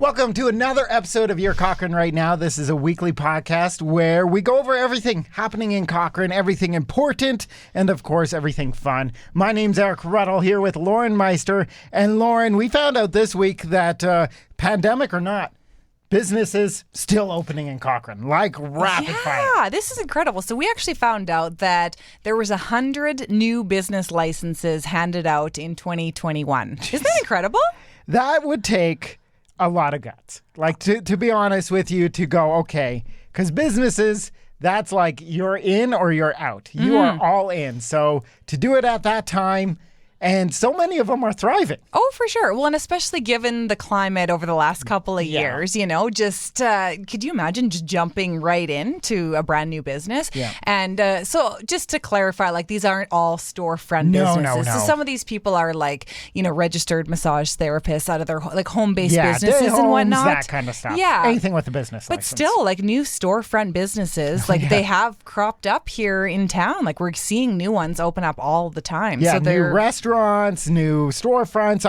Welcome to another episode of Your Cochrane Right Now. This is a weekly podcast where we go over everything happening in Cochrane, everything important, and of course, everything fun. My name's Eric Ruddle here with Lauren Meister. And Lauren, we found out this week that pandemic or not, businesses still opening in Cochrane, like rapid fire. Yeah, this is incredible. So we actually found out that there was 100 new business licenses handed out in 2021. Isn't that incredible? That would take a lot of guts. Like, to be honest with you, to go, okay, because businesses, that's like you're in or you're out. You are all in. So to do it at that time, and so many of them are thriving. Oh, for sure. Well, and especially given the climate over the last couple of years, you know, just could you imagine just jumping right into a brand new business? Yeah. And so just to clarify, like these aren't all storefront businesses. No. So some of these people are like, you know, registered massage therapists out of their like home-based businesses day and homes, whatnot. that kind of stuff. Yeah. Anything with a business But license. still, like new storefront businesses, like they have cropped up here in town. Like we're seeing new ones open up all the time. Yeah, so new restaurants, new storefronts.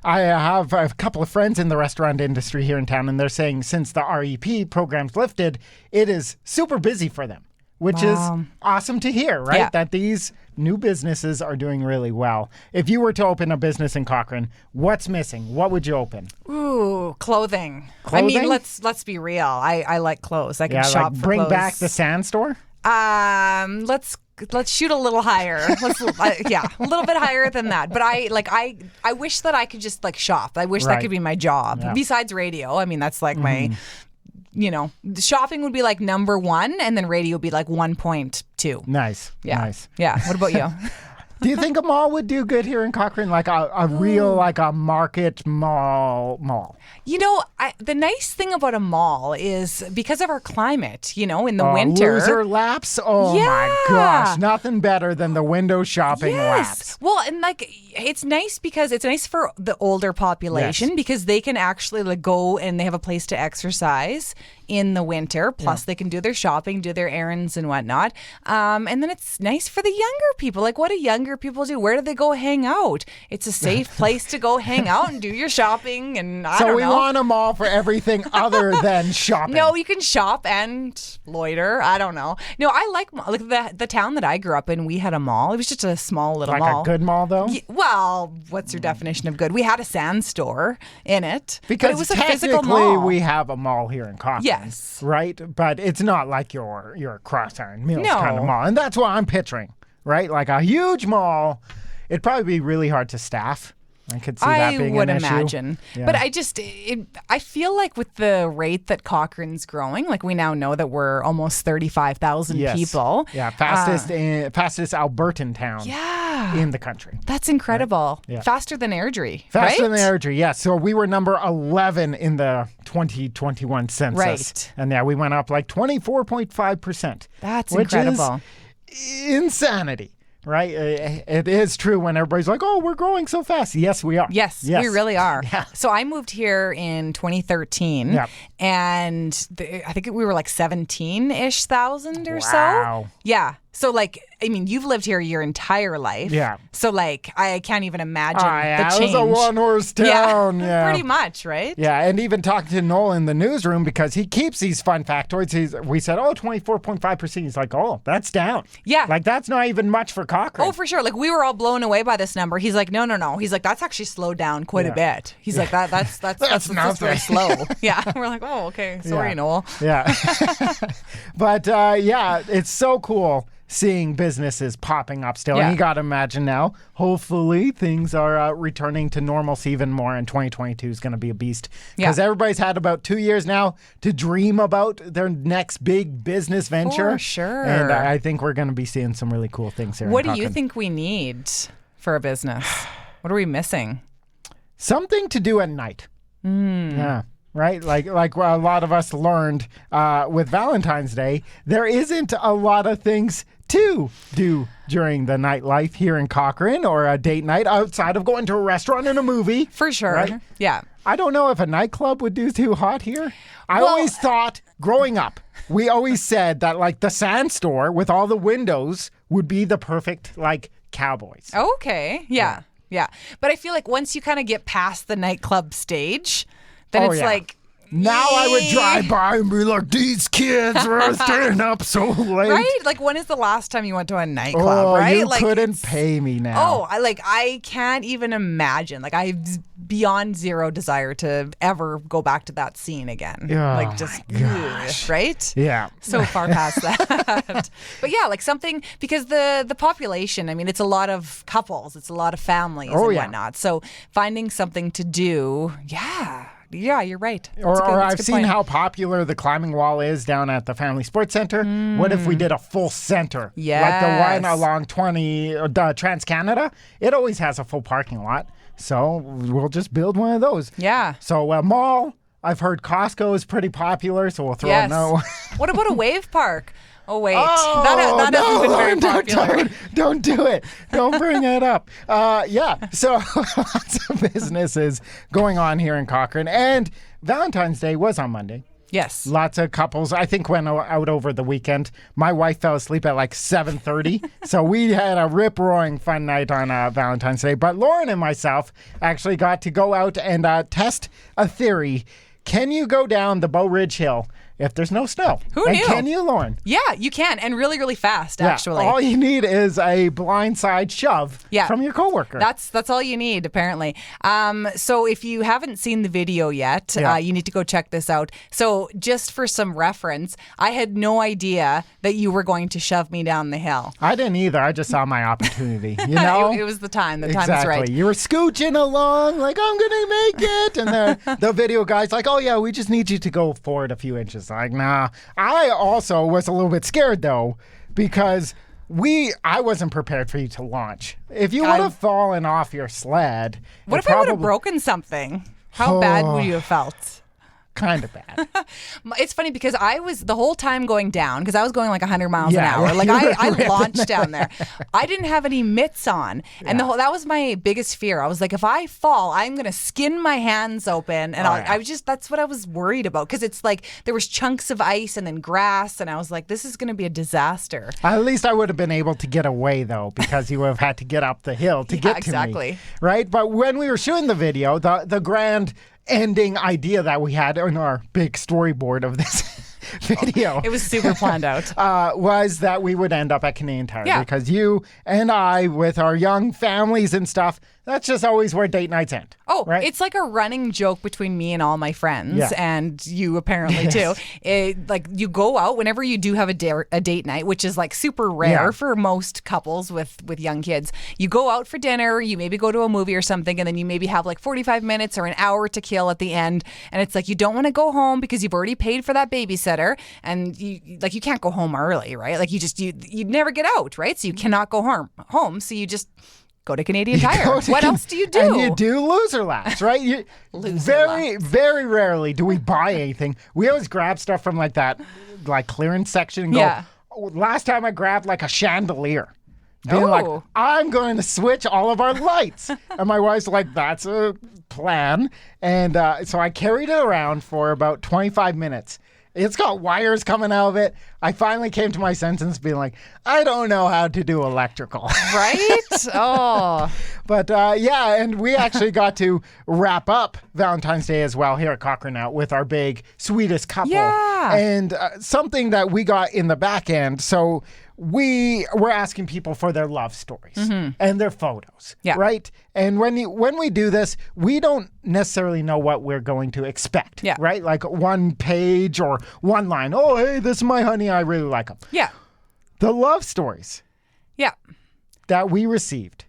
I have a couple of friends in the restaurant industry here in town, and they're saying since the REP program's lifted, it is super busy for them, which is awesome to hear, right? Yeah. That these new businesses are doing really well. If you were to open a business in Cochrane, what's missing? What would you open? Ooh, clothing. I mean, let's be real. I like clothes. I can shop like for bring clothes. back the sand store? Let's shoot a little higher. A little bit higher than that. But I wish that I could just like shop. I wish that could be my job. Yeah. Besides radio, I mean that's like my, you know, shopping would be like number one, and then radio would be like 1.2. Nice. Yeah. Nice. Yeah. What about you? Do you think a mall would do good here in Cochrane? Like a real, like a market mall? You know, the nice thing about a mall is because of our climate, you know, in the winter. Loser laps? Oh my gosh. Nothing better than the window shopping laps. Well, and like it's nice because it's nice for the older population because they can actually like go and they have a place to exercise in the winter. Plus they can do their shopping, do their errands and whatnot. And then it's nice for the younger people. Like what do younger people do? Where do they go hang out? It's a safe place to go hang out and do your shopping. And I don't know. So we want a mall for everything other than shopping. No, you can shop and loiter. I don't know. No, I like the town that I grew up in. We had a mall. It was just a small little mall. Like a good mall, though? Well, what's your definition of good? We had a sand store in it. Because but it was a physical technically mall. we have a mall here in Cochrane. Yes. Right? But it's not like your Cross-Iron Mills No. kind of mall. And that's what I'm picturing, right? Like a huge mall. It'd probably be really hard to staff. I could see that being would an issue. imagine. Yeah. But I feel like with the rate that Cochrane's growing, like we now know that we're almost 35,000 people. Yeah, fastest Albertan town in the country. That's incredible. Right? Yeah. Faster than Airdrie, Faster right? than Airdrie, yes. So we were number 11 in the 2021 census. Right. And we went up like 24.5%. That's which incredible. Is insanity. Right? It is true when everybody's like, oh, we're growing so fast. Yes, we are. Yes, we really are. Yeah. So I moved here in 2013, and I think we were like 17-ish thousand or Wow. so. Yeah. So like, I mean, you've lived here your entire life. Yeah. So like, I can't even imagine the change. It was a one-horse town. Yeah, pretty much, right? Yeah, and even talking to Noel in the newsroom because he keeps these fun factoids. We said, 24.5%. He's like, oh, that's down. Yeah. Like, that's not even much for Cochrane. Oh, for sure. Like, we were all blown away by this number. He's like, no. He's like, that's actually slowed down quite a bit. He's like, that's very slow. Yeah. We're like, oh, okay. Sorry, Noel. Yeah. But, it's so cool seeing businesses popping up still. Yeah. And you got to imagine now, hopefully things are returning to normalcy even more, and 2022 is going to be a beast. Because everybody's had about 2 years now to dream about their next big business venture. For sure. And I think we're going to be seeing some really cool things here. What do you think we need for a business? What are we missing? Something to do at night. Yeah. Right? Like a lot of us learned with Valentine's Day, there isn't a lot of things to do during the nightlife here in Cochrane or a date night outside of going to a restaurant and a movie. For sure. Right? Yeah. I don't know if a nightclub would do too hot here. I always thought growing up, we always said that like the sand store with all the windows would be the perfect like Cowboys. Okay. Yeah. But I feel like once you kind of get past the nightclub stage, then Oh, it's yeah. like, Now I would drive by and be like, these kids are staying up so late. right? Like, when is the last time you went to a nightclub, Oh, right? you Like, couldn't pay me now. oh, I can't even imagine. Like, I have beyond zero desire to ever go back to that scene again. Oh, like, just, my gosh. right? Yeah. So far past that. But yeah, like something, because the population, I mean, it's a lot of couples, it's a lot of families and yeah. whatnot. So finding something to do, yeah, you're right. That's Or, a good- or that's a I've good seen point. how popular the climbing wall is down at the Family Sports Center. What if we did a full center? Like the Yes. one along 20, Trans-Canada. It always has a full parking lot. So we'll just build one of those. Yeah. So mall, I've heard Costco is pretty popular, so we'll throw Yes. a no. What about a wave park? Oh, wait. Oh, that hasn't been very no, popular. Don't do it. Don't bring it up. Yeah, so lots of businesses going on here in Cochrane. And Valentine's Day was on Monday. Yes. Lots of couples, I think, went out over the weekend. My wife fell asleep at like 7:30. So we had a rip-roaring fun night on Valentine's Day. But Lauren and myself actually got to go out and test a theory. Can you go down the Bow Ridge Hill if there's no snow? Who and knew? Can you, Lauren? Yeah, you can. And really, really fast, Yeah, actually. all you need is a blindside shove Yeah. from your coworker. That's all you need, apparently. So if you haven't seen the video yet, Yeah. you need to go check this out. So just for some reference, I had no idea that you were going to shove me down the hill. I didn't either. I just saw my opportunity. You know, It was the time. The time exactly. was right. You were scooching along like, I'm gonna make it, and the video guy's like, oh yeah, we just need you to go forward a few inches. Like, nah. I also was a little bit scared though, because I wasn't prepared for you to launch. If you would have fallen off your sled, What it if I would have probably- broken something? How bad would you have felt? Kind of bad. It's funny because I was the whole time going down because I was going like 100 miles Yeah, an hour. Like you were I ripping launched down there. I didn't have any mitts on. And that was my biggest fear. I was like, if I fall, I'm going to skin my hands open. And I was just, that's what I was worried about. Because it's like there was chunks of ice and then grass. And I was like, this is going to be a disaster. At least I would have been able to get away though, because you would have had to get up the hill to get to exactly. me. Right? But when we were shooting the video, the grand ending idea that we had on our big storyboard of this video It was super planned out. was that we would end up at Canadian Tire, Yeah. because you and I, with our young families and stuff, that's just always where date nights end. Oh, right? It's like a running joke between me and all my friends, Yeah. and you apparently too. Like you go out whenever you do have a date night, which is like super rare Yeah. for most couples with young kids. You go out for dinner, you maybe go to a movie or something, and then you maybe have like 45 minutes or an hour to kill at the end. And it's like you don't want to go home because you've already paid for that babysitter, and you can't go home early, right? Like you never get out, right? So you cannot go home. So you just go to Canadian Tire. What else do you do? And you do loser laps, right? Very, very rarely do we buy anything. We always grab stuff from like that, like clearance section and go, Yeah. "Oh, last time I grabbed like a chandelier. Being like, Oh. I'm going to switch all of our lights. And my wife's like, that's a plan. And so I carried it around for about 25 minutes. It's got wires coming out of it. I finally came to my senses being like, I don't know how to do electrical. Right? Oh. But yeah, and we actually got to wrap up Valentine's Day as well here at Cochrane Out with our big sweetest couple. Yeah. And something that we got in the back end. So we were asking people for their love stories and their photos. Yeah. Right? And when we do this, we don't necessarily know what we're going to expect. Yeah. Right? Like one page or one line. Oh, hey, this is my honey. I really like him. Yeah. The love stories Yeah. that we received,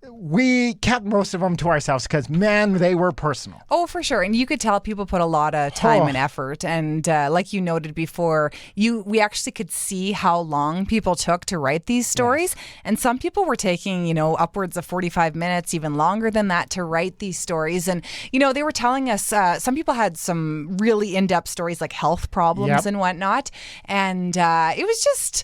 we kept most of them to ourselves because, man, they were personal. Oh, for sure. And you could tell people put a lot of time and effort. And like you noted before, we actually could see how long people took to write these stories. And some people were taking, upwards of 45 minutes, even longer than that, to write these stories. And, they were telling us some people had some really in-depth stories like health problems and whatnot. And it was just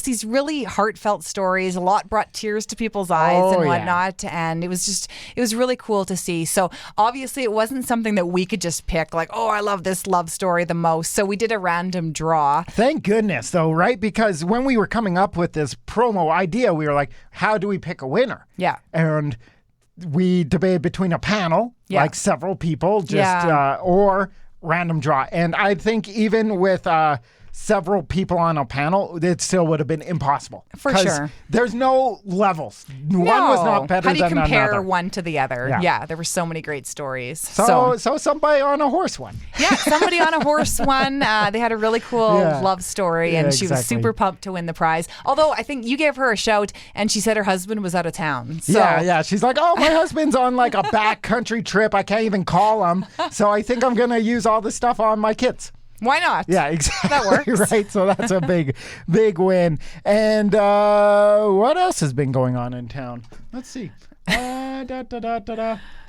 these really heartfelt stories. A lot brought tears to people's eyes and whatnot. And it was really cool to see. So obviously it wasn't something that we could just pick like, oh, I love this love story the most. So we did a random draw. Thank goodness, though, right? Because when we were coming up with this promo idea, we were like, how do we pick a winner? Yeah. And we debated between a panel, Yeah. like several people, just Yeah. or random draw. And I think even with several people on a panel, it still would have been impossible. For 'Cause sure. There's no levels. One was not better How do you than compare another. one to the other? Yeah. Yeah, there were so many great stories. So somebody on a horse won. Yeah, somebody on a horse won. They had a really cool Yeah. love story, Yeah, and she was exactly. super pumped to win the prize. Although I think you gave her a shout, and she said her husband was out of town. So Yeah. She's like, oh, my husband's on like a backcountry trip. I can't even call him. So I think I'm going to use all this stuff on my kids. why not? Yeah, exactly. That works. Right. So that's a big win. And what else has been going on in town? Let's see.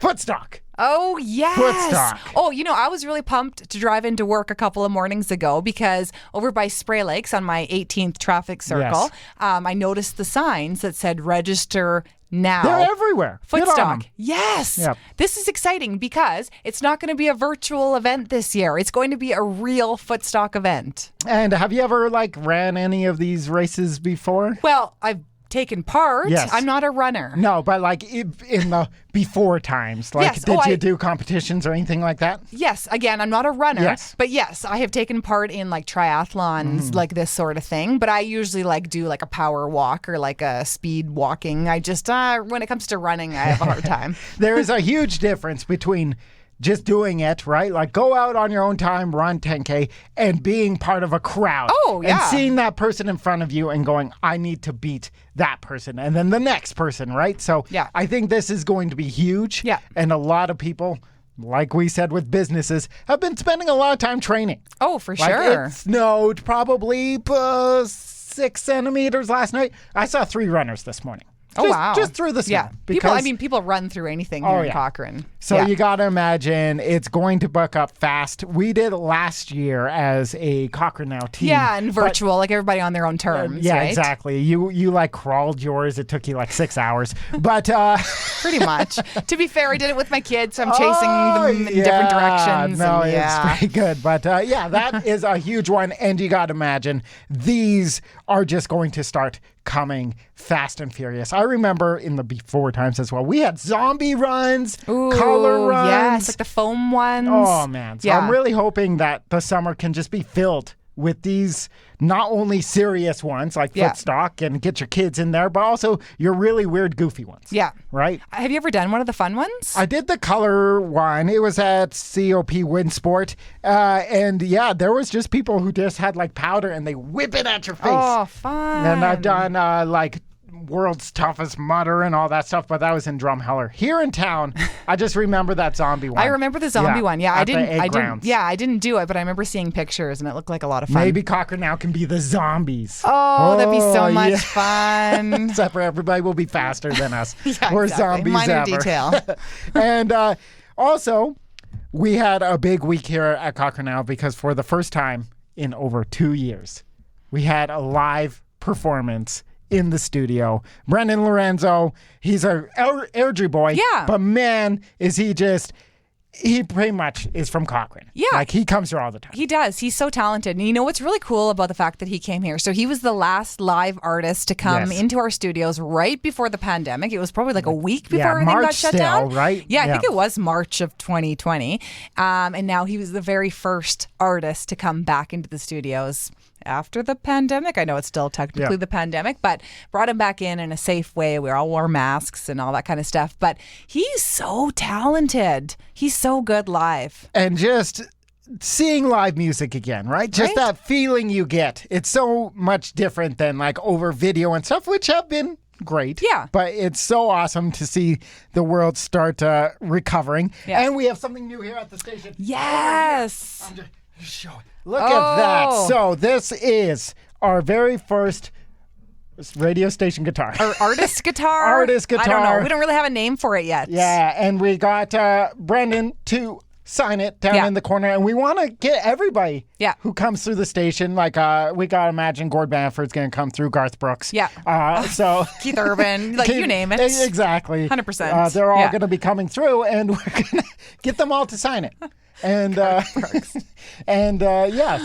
Footstock. Oh, yes. Woodstock. Oh, I was really pumped to drive into work a couple of mornings ago because over by Spray Lakes on my 18th traffic circle, Yes. I noticed the signs that said register now. They're everywhere. Get on 'em. Footstock. Yes. Yep. This is exciting because it's not going to be a virtual event this year. It's going to be a real Footstock event. And have you ever ran any of these races before? Well, I've taken part. Yes. I'm not a runner. No, but in the before times, Yes. did Oh, you I- do competitions or anything like that? Yes, again, I'm not a runner, Yes. but yes, I have taken part in triathlons, like this sort of thing. But I usually do a power walk or a speed walking. I just when it comes to running, I have a hard time. There is a huge difference between just doing it, right? Like go out on your own time, run 10K, and being part of a crowd. Oh, yeah. And seeing that person in front of you and going, I need to beat that person. And then the next person, right? So Yeah. I think this is going to be huge. Yeah. And a lot of people, like we said with businesses, have been spending a lot of time training. Oh, for Like sure. it snowed probably 6 centimeters last night. I saw 3 runners this morning. Oh, wow. Just through the snow. Yeah. People run through anything here in yeah. Cochrane. So Yeah. you got to imagine it's going to book up fast. We did it last year as a Cochrane Now team. Yeah, and but- virtual, everybody on their own terms, yeah, right? exactly. You crawled yours. It took you 6 hours. But Pretty much. To be fair, I did it with my kids, so I'm chasing them in different directions. No, and yeah. it's pretty good. But that is a huge one. And you got to imagine these are just going to start coming fast and furious. I remember in the before times as well, we had zombie runs, Ooh, color runs. Yes, the foam ones. Oh, man. So Yeah. I'm really hoping that the summer can just be filled with these not only serious ones like Yeah. Footstock and get your kids in there, but also your really weird, goofy ones. Yeah. Right? Have you ever done one of the fun ones? I did the color one. It was at COP Windsport. And yeah, there was just people who just had powder and they whip it at your face. Oh, fun. And I've done world's toughest mutter and all that stuff, but that was in Drumheller. Here in town, I just remember that zombie one. I remember the zombie one. Yeah, at I the didn't. egg I didn't. grounds. Yeah, I didn't do it, but I remember seeing pictures, and it looked like a lot of fun. Maybe Cochrane Now can be the zombies. Oh, that'd be so Oh, much yeah. fun. Except for everybody will be faster than us. Yeah, We're exactly. zombies Minor ever. detail. And also, we had a big week here at Cochrane Now because for the first time in over 2 years, we had a live performance in the studio. Brendan Lorenzo, he's a Airdrie boy. Yeah. But man, is he pretty much is from Cochrane. Yeah. He comes here all the time. He does. He's so talented. And you know what's really cool about the fact that he came here? So he was the last live artist to come Yes. into our studios right before the pandemic. It was probably a week before everything March got shut still, down. right? Yeah, I Yeah. think it was March of 2020. And now he was the very first artist to come back into the studios after the pandemic. I know it's still technically Yeah. the pandemic, but brought him back in a safe way. We all wore masks and all that kind of stuff. But he's so talented. He's so good live. And just seeing live music again, right? Just Right? that feeling you get. It's so much different than over video and stuff, which have been great. Yeah. But it's so awesome to see the world start recovering. Yeah. And we have something new here at the station. Yes. I'm just show it. Look at that. Oh. So this is our very first radio station guitar. Or artist guitar? Artist I don't guitar. know. We don't really have a name for it yet. Yeah, and we got Brendan to sign it down Yeah. in the corner, and we want to get everybody Yeah. who comes through the station. We got to imagine Gord Banford's going to come through, Garth Brooks. Yeah. So Keith Urban, you name it. Exactly. 100%. They're all Yeah. going to be coming through, and we're going to get them all to sign it. And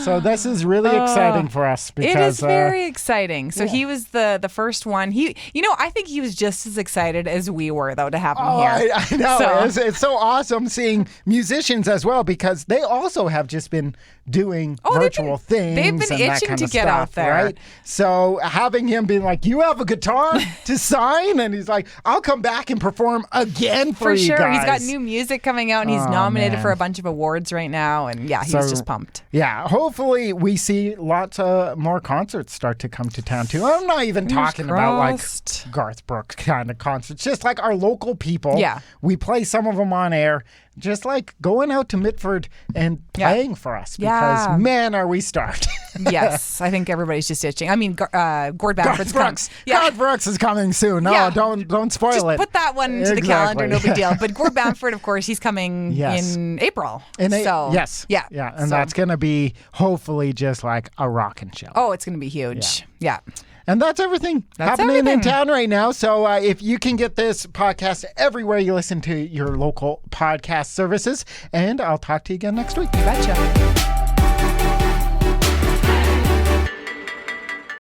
so this is really exciting for us because it is very exciting. So he was the first one. I think he was just as excited as we were though to have him here. I know. It's so awesome seeing musicians as well because they also have just been doing virtual things. They've been and itching that kind to of get stuff, out there. right? So having him being like, "You have a guitar to sign," and he's like, "I'll come back and perform again for you sure. guys." He's got new music coming out, and he's nominated for a bunch of awards right now. And he's just pumped. Yeah, hopefully we see lots of more concerts start to come to town too. I'm not even talking about like Garth Brooks kind of concerts, just like our local people. Yeah, we play some of them on air. Just like going out to Mitford and playing for us because, man, are we starved. Yes, I think everybody's just itching. I mean, Gord Bamford's coming. God Brooks is coming soon. No, don't spoil just it. Put that one to the calendar, no big deal. But Gord Bamford, of course, he's coming in April. Yes. Yeah. And that's going to be hopefully just like a rockin' show. Oh, it's going to be huge. Yeah. And that's everything happening in town right now. So if you can get this podcast everywhere you listen to your local podcast services, and I'll talk to you again next week. You betcha.